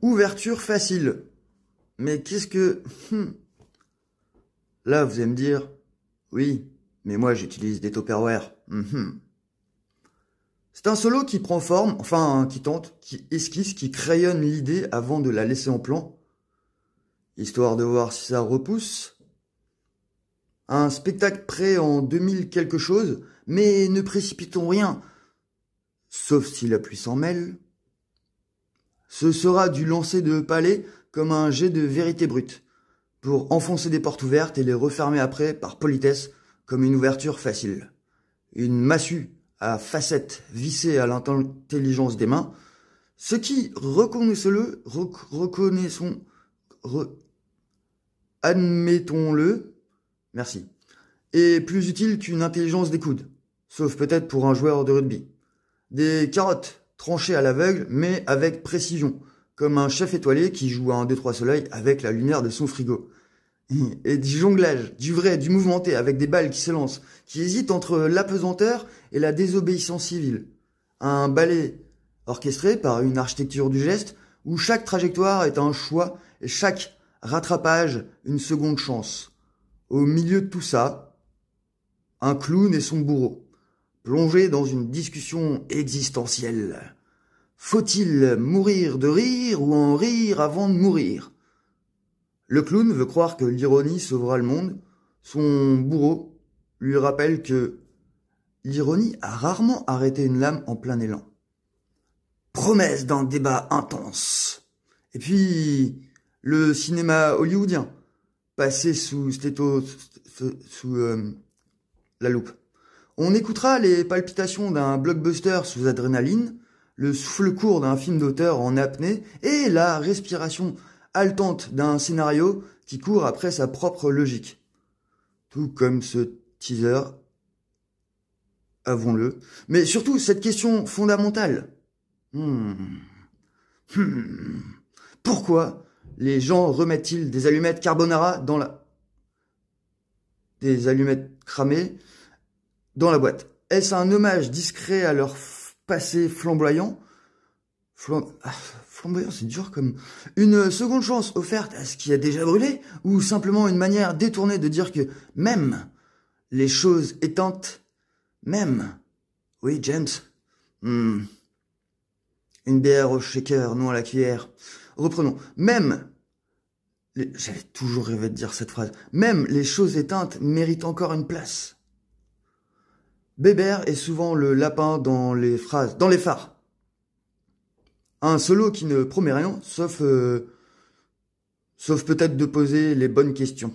Ouverture facile. Mais qu'est-ce que... Là, vous allez me dire, oui, mais moi j'utilise des Tupperware. C'est un solo qui prend forme, enfin qui tente, qui esquisse, qui crayonne l'idée avant de la laisser en plan, histoire de voir si ça repousse. Un spectacle prêt en 2000 quelque chose, mais ne précipitons rien, sauf si la pluie s'en mêle. Ce sera du lancer de palais comme un jet de vérité brute, pour enfoncer des portes ouvertes et les refermer après par politesse comme une ouverture facile. Une massue à facettes vissée à l'intelligence des mains, ce qui, admettons-le, merci, est plus utile qu'une intelligence des coudes, sauf peut-être pour un joueur de rugby. Des carottes tranchées à l'aveugle, mais avec précision, comme un chef étoilé qui joue à 1, 2, 3 soleil avec la lumière de son frigo. Et du jonglage, du vrai, du mouvementé, avec des balles qui s'élancent, qui hésitent entre l'apesanteur et la désobéissance civile. Un ballet orchestré par une architecture du geste, où chaque trajectoire est un choix et chaque rattrapage une seconde chance. Au milieu de tout ça, un clown et son bourreau, plongés dans une discussion existentielle. Faut-il mourir de rire ou en rire avant de mourir ? Le clown veut croire que l'ironie sauvera le monde. Son bourreau lui rappelle que l'ironie a rarement arrêté une lame en plein élan. Promesse d'un débat intense. Et puis, le cinéma hollywoodien, passé sous la loupe. On écoutera les palpitations d'un blockbuster sous adrénaline, le souffle court d'un film d'auteur en apnée et la respiration haletante d'un scénario qui court après sa propre logique. Tout comme ce teaser, avouons-le. Mais surtout, cette question fondamentale. Pourquoi les gens remettent-ils des allumettes carbonara dans des allumettes cramées dans la boîte? Est-ce un hommage discret à leur passé flamboyant? Flamboyant, c'est dur comme... Une seconde chance offerte à ce qui a déjà brûlé? Ou simplement une manière détournée de dire que même les choses éteintes, même... Oui, James. Une bière au shaker, non à la cuillère. Reprenons. Même... J'avais toujours rêvé de dire cette phrase. Même les choses éteintes méritent encore une place. Bébert est souvent le lapin dans les phrases, dans les phares. Un solo qui ne promet rien, sauf peut-être de poser les bonnes questions.